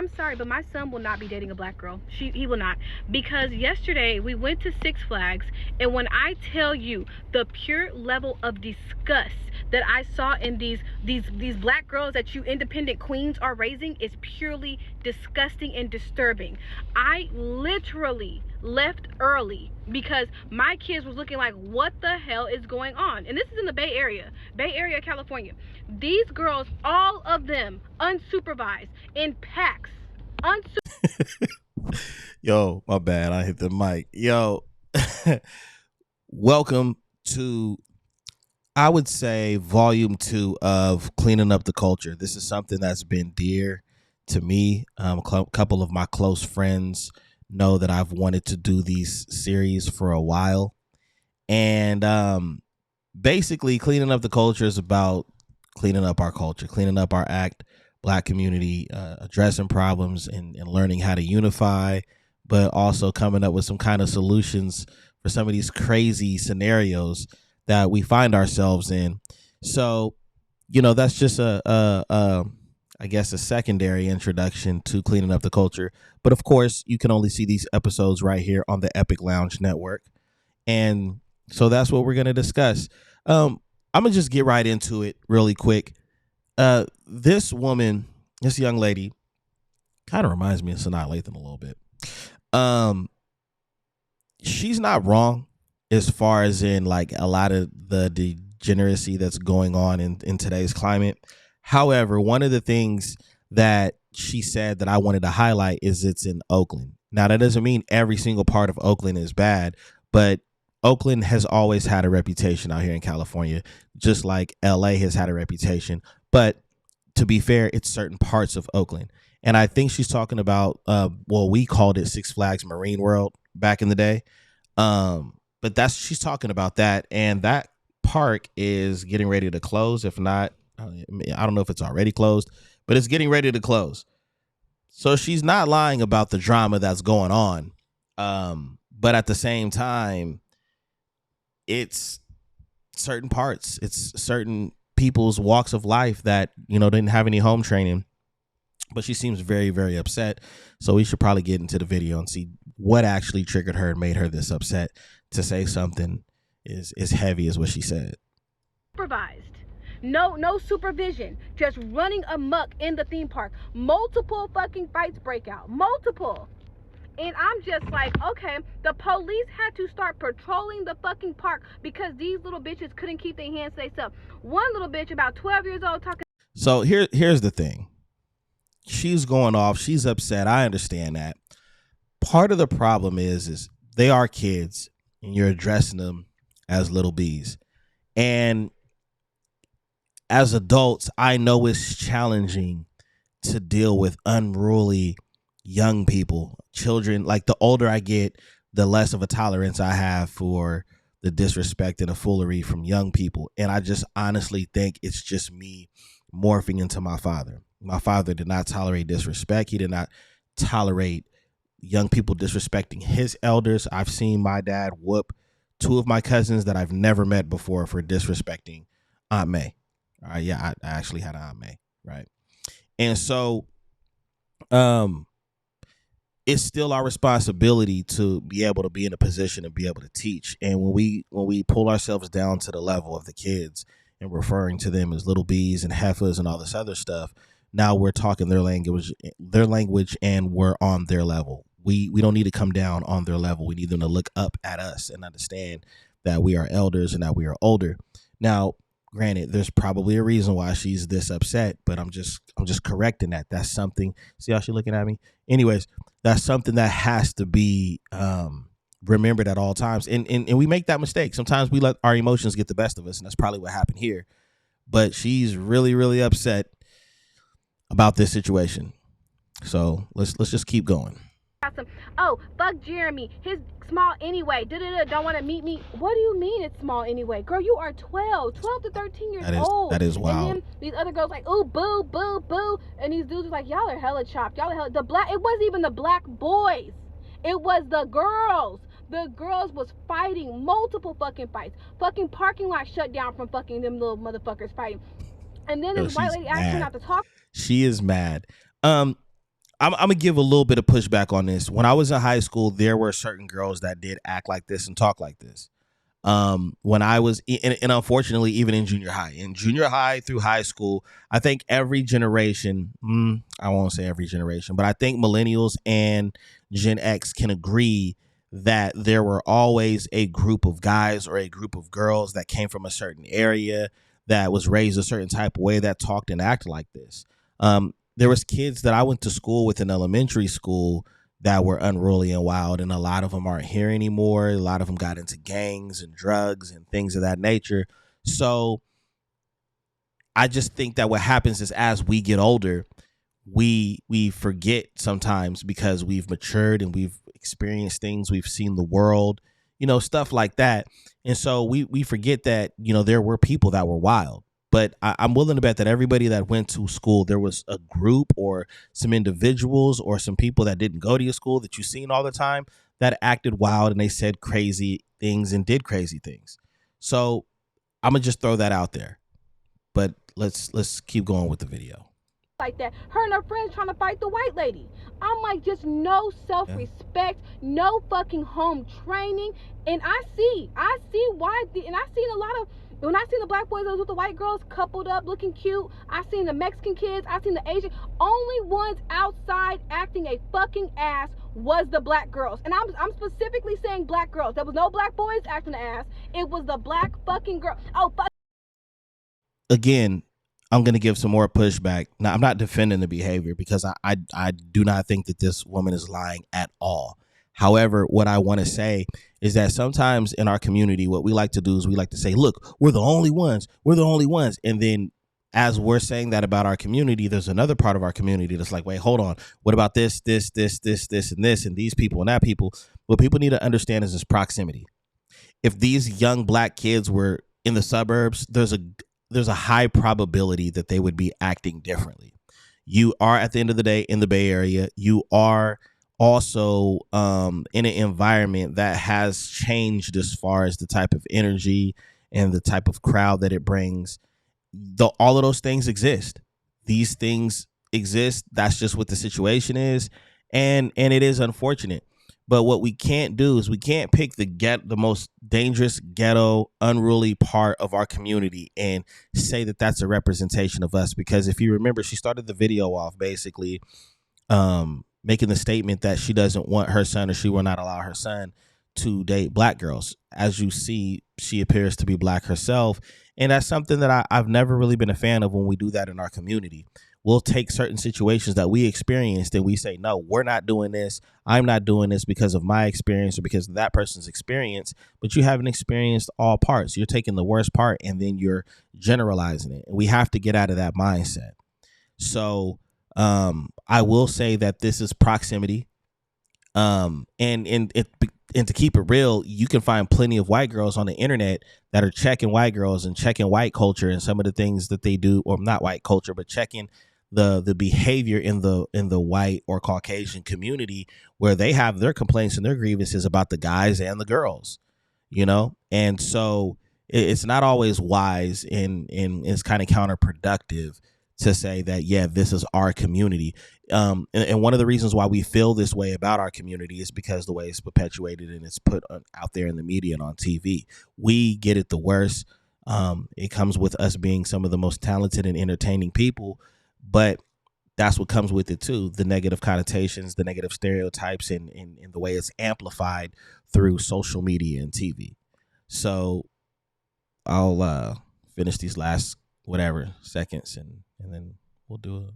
I'm sorry, but my son will not be dating a black girl. He will not. Because yesterday we went to Six Flags, and when I tell you the pure level of disgust that I saw in these black girls that you independent queens are raising is purely disgusting and disturbing. I literally left early because my kids was looking like, what the hell is going on? And this is in the Bay Area, California. These girls, all of them, unsupervised, in packs. Yo, my bad. I hit the mic. Yo, welcome to, I would say, volume 2 of Cleaning Up the Culture. This is something that's been dear to me. A couple of my close friends know that I've wanted to do these series for a while. And basically, Cleaning Up the Culture is about cleaning up our culture, cleaning up our Black community, addressing problems and learning how to unify, but also coming up with some kind of solutions for some of these crazy scenarios that we find ourselves in. So, that's just I guess a secondary introduction to Cleaning Up the Culture. But of course, you can only see these episodes right here on the Epic Lounge Network. And so that's what we're going to discuss. I'm going to just get right into it really quick. This young lady kind of reminds me of Sanaa Lathan a little bit. She's not wrong as far as in like a lot of the degeneracy that's going on in today's climate. However, one of the things that she said that I wanted to highlight is it's in Oakland. Now, that doesn't mean every single part of Oakland is bad, but Oakland has always had a reputation out here in California, just like LA has had a reputation. But to be fair, it's certain parts of Oakland. And I think she's talking about, we called it Six Flags Marine World back in the day. But she's talking about that. And that park is getting ready to close. If not, I don't know if it's already closed, but it's getting ready to close. So she's not lying about the drama that's going on. But at the same time, it's certain parts, it's certain people's walks of life that, didn't have any home training. But she seems very, very upset. So we should probably get into the video and see what actually triggered her and made her this upset to say something as heavy as what she said. Supervised. No supervision. Just running amok in the theme park. Multiple fucking fights break out. Multiple. And I'm just like, okay, the police had to start patrolling the fucking park because these little bitches couldn't keep their hands to themselves. One little bitch about 12 years old talking. So here's the thing. She's going off. She's upset. I understand that. Part of the problem is they are kids and you're addressing them as little bees. And as adults, I know it's challenging to deal with unruly young people, children. Like, the older I get, the less of a tolerance I have for the disrespect and the foolery from young people. And I just honestly think it's just me morphing into my father. My father did not tolerate disrespect. He did not tolerate young people disrespecting his elders. I've seen my dad whoop 2 of my cousins that I've never met before for disrespecting Aunt May. I actually had an Aunt May, right? And so it's still our responsibility to be able to be in a position to be able to teach. And when we pull ourselves down to the level of the kids and referring to them as little bees and heifers and all this other stuff, now we're talking their language, and we're on their level. We don't need to come down on their level. We need them to look up at us and understand that we are elders and that we are older. Now, granted, there's probably a reason why she's this upset, but I'm just correcting that. That's something. See how she's looking at me? Anyways, that's something that has to be remembered at all times. And we make that mistake. Sometimes we let our emotions get the best of us, and that's probably what happened here. But she's really, really upset about this situation. So let's just keep going. Oh, fuck Jeremy. His small anyway. Don't want to meet me. What do you mean it's small anyway? Girl, you are 12 to 13 years old. That is wild. And then these other girls like, ooh, boo, boo, boo. And these dudes are like, y'all are hella chopped. Y'all are hella. It wasn't even the black boys. It was the girls. The girls was fighting multiple fucking fights. Fucking parking lot shut down from fucking them little motherfuckers fighting. And then this white lady asked her not to talk. She is mad. I'm gonna give a little bit of pushback on this. When I was in high school, there were certain girls that did act like this and talk like this. When I was and unfortunately even in junior high through high school, I think every generation, I won't say every generation, but I think millennials and Gen X can agree that there were always a group of guys or a group of girls that came from a certain area, that was raised a certain type of way, that talked and acted like this. There was kids that I went to school with in elementary school that were unruly and wild, and a lot of them aren't here anymore. A lot of them got into gangs and drugs and things of that nature. So I just think that what happens is, as we get older, we forget sometimes, because we've matured and we've experienced things, we've seen the world, stuff like that. And so we forget that, there were people that were wild. But I'm willing to bet that everybody that went to school, there was a group or some individuals or some people that didn't go to your school that you've seen all the time that acted wild, and they said crazy things and did crazy things. So I'm gonna just throw that out there. But let's keep going with the video. Like that, her and her friends trying to fight the white lady. I'm like, just no self-respect, no fucking home training. And I see why. And I seen a lot of, when I seen the black boys that was with the white girls coupled up looking cute, I seen the Mexican kids, I seen the Asian. Only ones outside acting a fucking ass was the black girls. And I'm specifically saying black girls. There was no black boys acting the ass. It was the black fucking girl. Oh fuck. Again, I'm going to give some more pushback. Now, I'm not defending the behavior, because I do not think that this woman is lying at all. However, what I want to say is that sometimes in our community, what we like to do is we like to say, look, we're the only ones. We're the only ones. And then as we're saying that about our community, there's another part of our community that's like, wait, hold on. What about this, and this, and these people and that people? What people need to understand is this proximity. If these young black kids were in the suburbs, there's a high probability that they would be acting differently. You are, at the end of the day, in the Bay Area. You are also in an environment that has changed as far as the type of energy and the type of crowd that it brings. All of those things exist. These things exist. That's just what the situation is. And it is unfortunate. But what we can't do is we can't pick the most dangerous, ghetto, unruly part of our community and say that that's a representation of us. Because if you remember, she started the video off basically making the statement that she doesn't want her son, or she will not allow her son to date black girls. As you see, she appears to be black herself. And that's something that I've never really been a fan of when we do that in our community. We'll take certain situations that we experienced and we say, no, we're not doing this. I'm not doing this because of my experience or because of that person's experience. But you haven't experienced all parts. You're taking the worst part and then you're generalizing it. And we have to get out of that mindset. So I will say that this is proximity. And to keep it real, you can find plenty of white girls on the internet that are checking white girls and checking white culture and some of the things that they do, or not white culture, but checking the behavior in the white or Caucasian community, where they have their complaints and their grievances about the guys and the girls, and so it's not always wise, and it's kind of counterproductive to say that, yeah, this is our community. And one of the reasons why we feel this way about our community is because the way it's perpetuated and it's put out there in the media and on TV. We get it the worst. It comes with us being some of the most talented and entertaining people, but that's what comes with it too. The negative connotations, the negative stereotypes, and the way it's amplified through social media and TV. So I'll finish these last seconds and then we'll do it.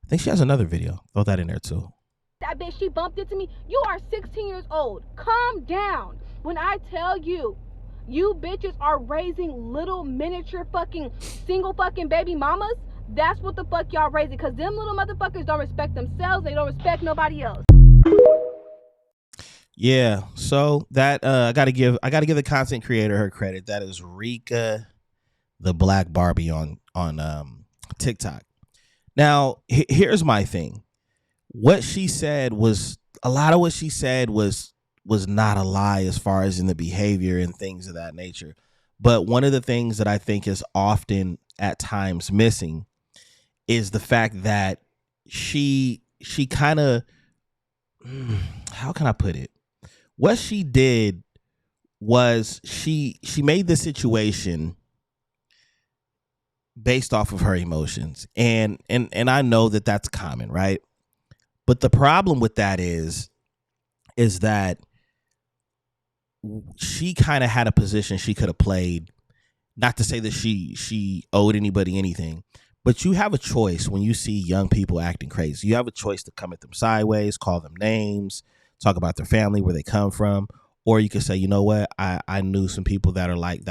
I think she has another video. Throw that in there too. That bitch, she bumped into me. You are 16 years old. Calm down. When I tell you, you bitches are raising little miniature fucking single fucking baby mamas, that's what the fuck y'all raising. Because them little motherfuckers don't respect themselves. They don't respect nobody else. Yeah, so that I gotta give the content creator her credit. That is Rika the Black Barbie on TikTok. Now, here's my thing. What she said was, a lot of what she said was not a lie as far as in the behavior and things of that nature. But one of the things that I think is often at times missing is the fact that she kind of, how can I put it? What she did was she made the situation based off of her emotions, and I know that that's common, right? But the problem with that is that she kind of had a position she could have played. Not to say that she owed anybody anything, but you have a choice when you see young people acting crazy. You have a choice to come at them sideways, call them names, talk about their family, where they come from, or you could say, you know what, I knew some people that were like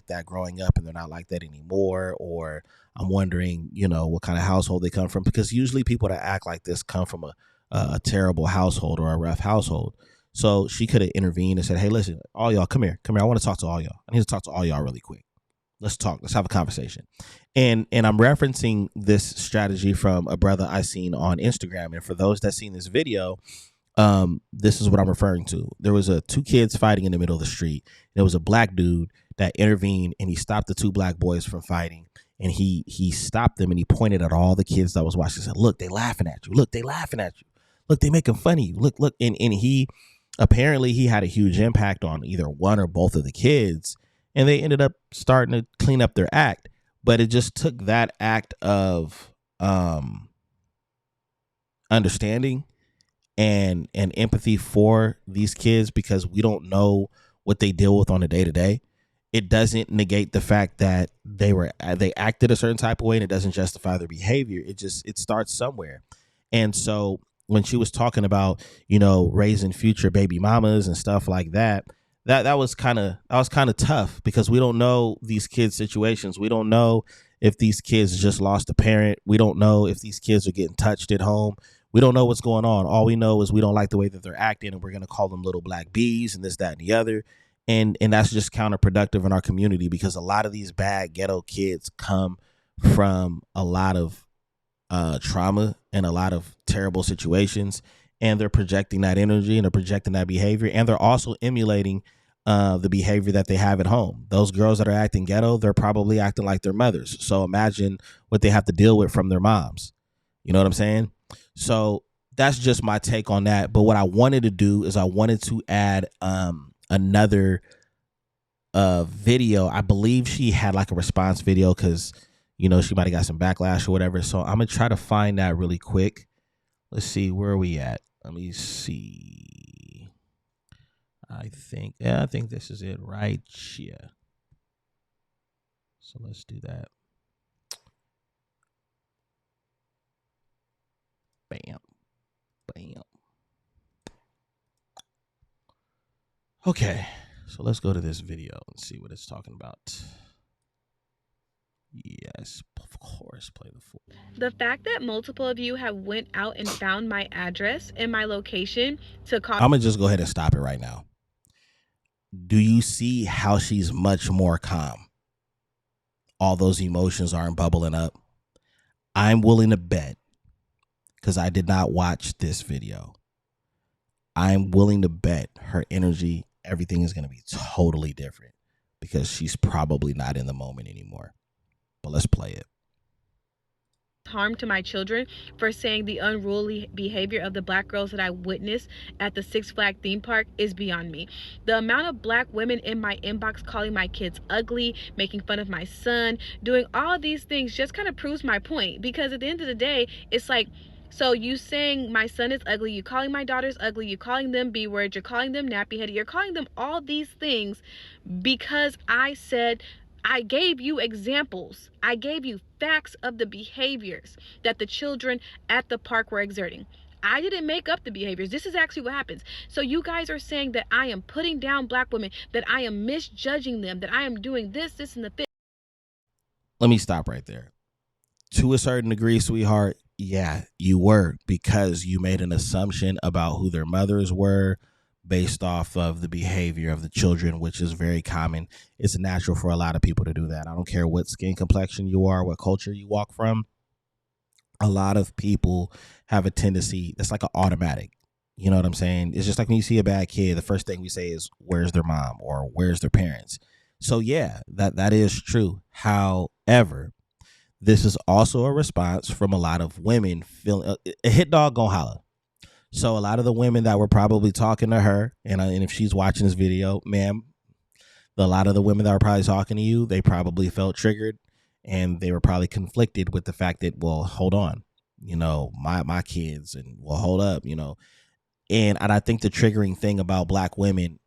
that growing up, and they're not like that anymore, or I'm wondering, what kind of household they come from, because usually people that act like this come from a terrible household or a rough household. So she could have intervened and said, hey, listen, all y'all, come here. I want to talk to all y'all. I need to talk to all y'all really quick. Let's talk. Let's have a conversation. And I'm referencing this strategy from a brother I seen on Instagram. And for those that seen this video, this is what I'm referring to. There was two kids fighting in the middle of the street. There was a black dude that intervened, and he stopped the two black boys from fighting. And he stopped them, and he pointed at all the kids that was watching. He said, look, they laughing at you. Look, they laughing at you. Look, they making fun of you. Look. And he apparently he had a huge impact on either one or both of the kids. And they ended up starting to clean up their act. But it just took that act of understanding and empathy for these kids, because we don't know what they deal with on a day-to-day. It doesn't negate the fact that they acted a certain type of way, and it doesn't justify their behavior. It starts somewhere. And so when she was talking about, raising future baby mamas and stuff like that, that was kind of tough, because we don't know these kids' situations. We don't know if these kids just lost a parent. We don't know if these kids are getting touched at home. We don't know what's going on. All we know is we don't like the way that they're acting, and we're going to call them little black bees and this, that, and the other. And that's just counterproductive in our community, because a lot of these bad ghetto kids come from a lot of trauma and a lot of terrible situations, and they're projecting that energy and they're projecting that behavior, and they're also emulating the behavior that they have at home. Those girls that are acting ghetto, they're probably acting like their mothers. So imagine what they have to deal with from their moms. You know what I'm saying? So that's just my take on that. But what I wanted to do is I wanted to add another video. I believe she had like a response video, because she might have got some backlash or whatever. So I'm gonna try to find that really quick. Let's see, where are we at? Let me see. I think this is it right here. So let's do that. Bam. Okay, so let's go to this video and see what it's talking about. Yes, of course, play the full. The fact that multiple of you have went out and found my address and my location to call. I'm gonna just go ahead and stop it right now. Do you see how she's much more calm? All those emotions aren't bubbling up. I'm willing to bet, because I did not watch this video, I'm willing to bet her energy, everything is going to be totally different, because she's probably not in the moment anymore. But let's play it. Harm to my children for saying the unruly behavior of the black girls that I witnessed at the Six Flags theme park is beyond me. The amount of black women in my inbox calling my kids ugly, making fun of my son, doing all of these things just kind of proves my point, because at the end of the day, it's like, so you saying my son is ugly, you calling my daughters ugly, you calling them B words, you're calling them nappy headed, you're calling them all these things because I gave you examples. I gave you facts of the behaviors that the children at the park were exerting. I didn't make up the behaviors. This is actually what happens. So you guys are saying that I am putting down black women, that I am misjudging them, that I am doing this, and the fifth. Let me stop right there. To a certain degree, sweetheart, yeah, you were, because you made an assumption about who their mothers were based off of the behavior of the children, which is very common. It's natural for a lot of people to do that. I don't care what skin complexion you are, what culture you walk from. A lot of people have a tendency, it's like an automatic. You know what I'm saying? It's just like when you see a bad kid, the first thing we say is, where's their mom, or where's their parents? So yeah, that is true. However, This is also a response from a lot of women feeling a hit dog gonna holler. So a lot of the women that were probably talking to her, and if she's watching this video, ma'am, a lot of the women that were probably talking to you, they probably felt triggered, and they were probably conflicted with the fact that, well, hold on, my kids, and well, hold up, and I think the triggering thing about Black women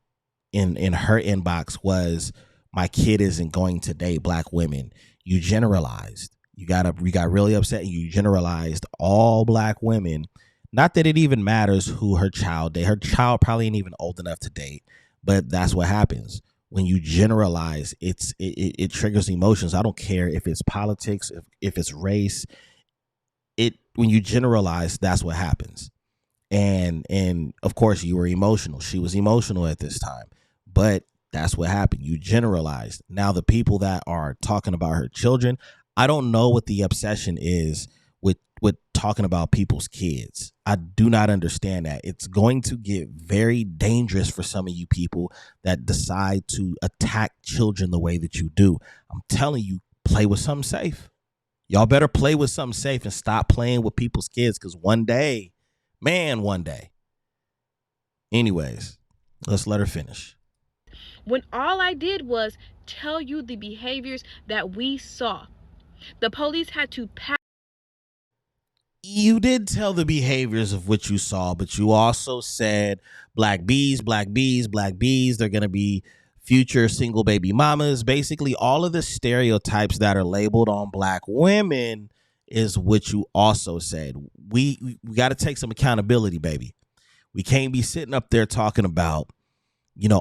in her inbox was, my kid isn't going to date Black women. You generalized. You got really upset. You generalized all Black women. Not that it even matters who her child date. Her child probably ain't even old enough to date, but that's what happens when you generalize. It triggers emotions. I don't care if it's politics, if it's race. When you generalize, that's what happens. And of course, you were emotional. She was emotional at this time, but that's what happened. You generalized. Now, the people that are talking about her children, I don't know what the obsession is with talking about people's kids. I do not understand that. It's going to get very dangerous for some of you people that decide to attack children the way that you do. I'm telling you, play with something safe. Y'all better play with something safe and stop playing with people's kids, because one day. Anyways, let's let her finish. When all I did was tell you the behaviors that we saw. The police had to pass. You did tell the behaviors of what you saw, but you also said black bees, they're going to be future single baby mamas. Basically, all of the stereotypes that are labeled on Black women is what you also said. We got to take some accountability, baby. We can't be sitting up there talking about,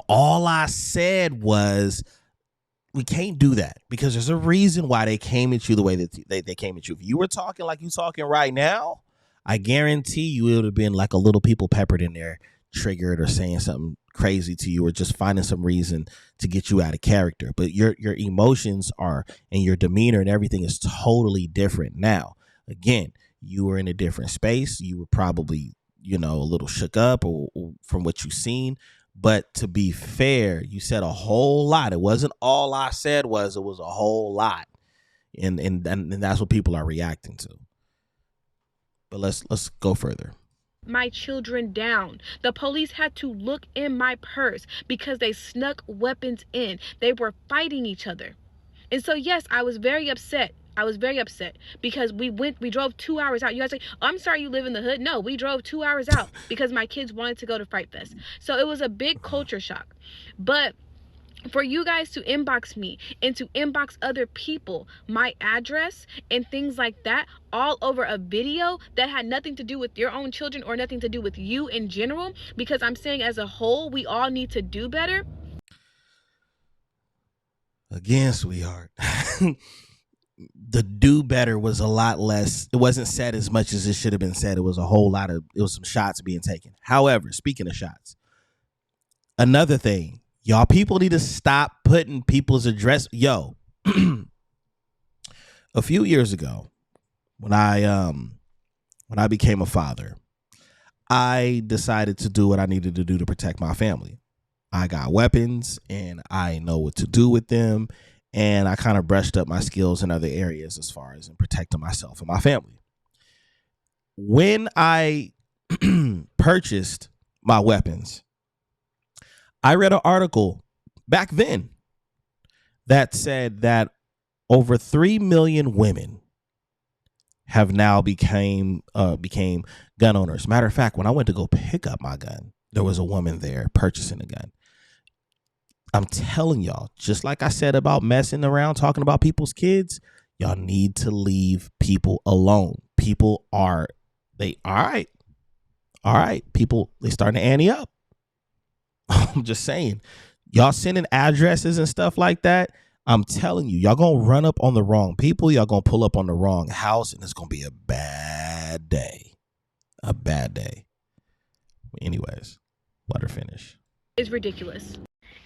all I said was, we can't do that, because there's a reason why they came at you the way that they came at you. If you were talking like you talking right now, I guarantee you it would have been like a little people peppered in there, triggered or saying something crazy to you, or just finding some reason to get you out of character. But your emotions are, and your demeanor and everything is totally different now. Again, you were in a different space. You were probably, a little shook up or from what you've seen. But to be fair, you said a whole lot. It wasn't all I said was, it was a whole lot. And that's what people are reacting to. But let's go further. My children down. The police had to look in my purse because they snuck weapons in. They were fighting each other. And so, yes, I was very upset. Because we drove 2 hours out. You guys say, oh, I'm sorry you live in the hood. No, we drove 2 hours out because my kids wanted to go to Fright Fest. So it was a big culture shock. But for you guys to inbox me and to inbox other people my address and things like that all over a video that had nothing to do with your own children or nothing to do with you in general, because I'm saying as a whole, we all need to do better. Again, sweetheart. The do better was a lot less. It wasn't said as much as it should have been said. It was some shots being taken. However, speaking of shots, another thing, y'all people need to stop putting people's address. Yo, a few years ago, when I became a father, I decided to do what I needed to do to protect my family. I got weapons and I know what to do with them. And I kind of brushed up my skills in other areas as far as in protecting myself and my family. When I purchased my weapons, I read an article back then that said that over 3 million women have now became gun owners. Matter of fact, when I went to go pick up my gun, there was a woman there purchasing a gun. I'm telling y'all, just like I said about messing around, talking about people's kids, y'all need to leave people alone. People all right. People, they starting to ante up. I'm just saying, y'all sending addresses and stuff like that. I'm telling you, y'all gonna run up on the wrong people. Y'all gonna pull up on the wrong house, and it's gonna be a bad day. Anyways, let her finish. It's ridiculous.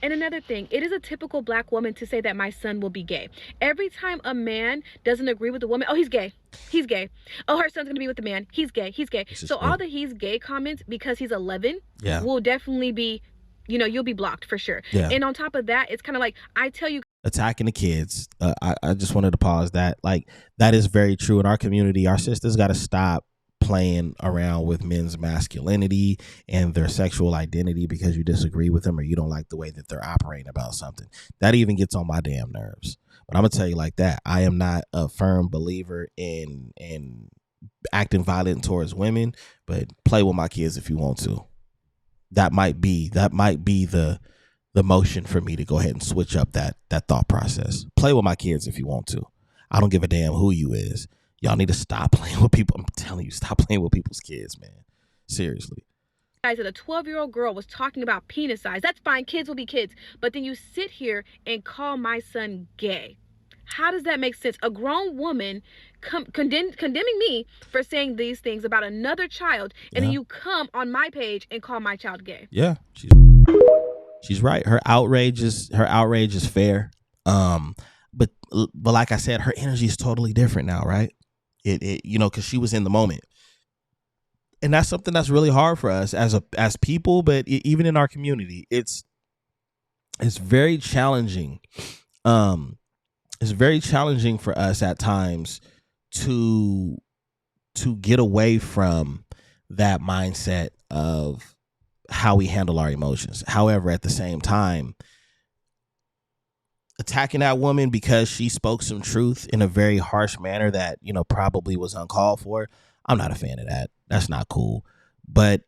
And another thing, it is a typical Black woman to say that my son will be gay. Every time a man doesn't agree with a woman, oh, he's gay. Oh, her son's going to be with a man. He's gay. So all the he's gay comments, because he's 11, will definitely be, you'll be blocked for sure. Yeah. And on top of that, it's kind of like, I tell you. attacking the kids. I just wanted to pause that. Like, that is very true in our community. Our sisters got to stop playing around with men's masculinity and their sexual identity because you disagree with them or you don't like the way that they're operating about something. That even gets on my damn nerves. But I'm gonna tell you like that. I am not a firm believer in acting violent towards women, but play with my kids if you want to. That might be the motion for me to go ahead and switch up that thought process. Play with my kids if you want to. I don't give a damn who you is. Y'all need to stop playing with people. I'm telling you, stop playing with people's kids, man. Seriously. Guys, that a 12-year-old girl was talking about penis size. That's fine. Kids will be kids. But then you sit here and call my son gay. How does that make sense? A grown woman condemning me for saying these things about another child, and then you come on my page and call my child gay. Yeah, she's right. Her outrage is fair. But like I said, her energy is totally different now, right? It because she was in the moment, and that's something that's really hard for us as people, but even in our community, it's very challenging. It's very challenging for us at times to get away from that mindset of how we handle our emotions. However, at the same time, attacking that woman because she spoke some truth in a very harsh manner that, probably was uncalled for, I'm not a fan of that. That's not cool. But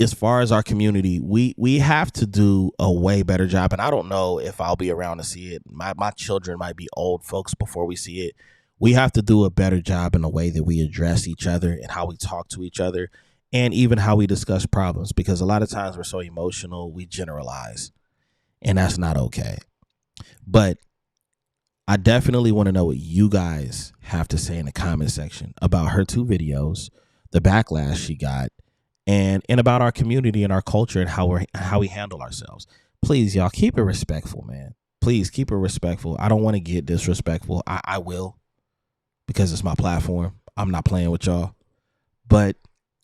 as far as our community, we have to do a way better job. And I don't know if I'll be around to see it. My children might be old folks before we see it. We have to do a better job in the way that we address each other and how we talk to each other and even how we discuss problems, because a lot of times we're so emotional, we generalize, and that's not okay. But I definitely want to know what you guys have to say in the comment section about her 2 videos, the backlash she got, and about our community and our culture and how we handle ourselves. Please, y'all, keep it respectful, man. Please keep it respectful. I don't want to get disrespectful. I will, because it's my platform. I'm not playing with y'all. But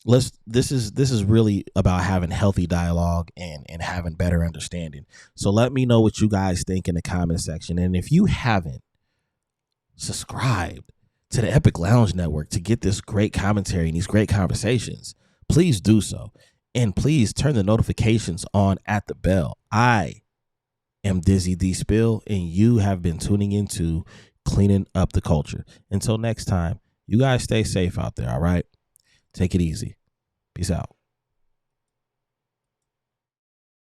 this is really about having healthy dialogue and having better understanding. So let me know what you guys think in the comment section. And if you haven't subscribed to the Epic Lounge Network to get this great commentary and these great conversations, please do so. And please turn the notifications on at the bell. I am Dspill, and you have been tuning into Cleaning Up the Culture. Until next time, you guys stay safe out there, all right? Take it easy. Peace out.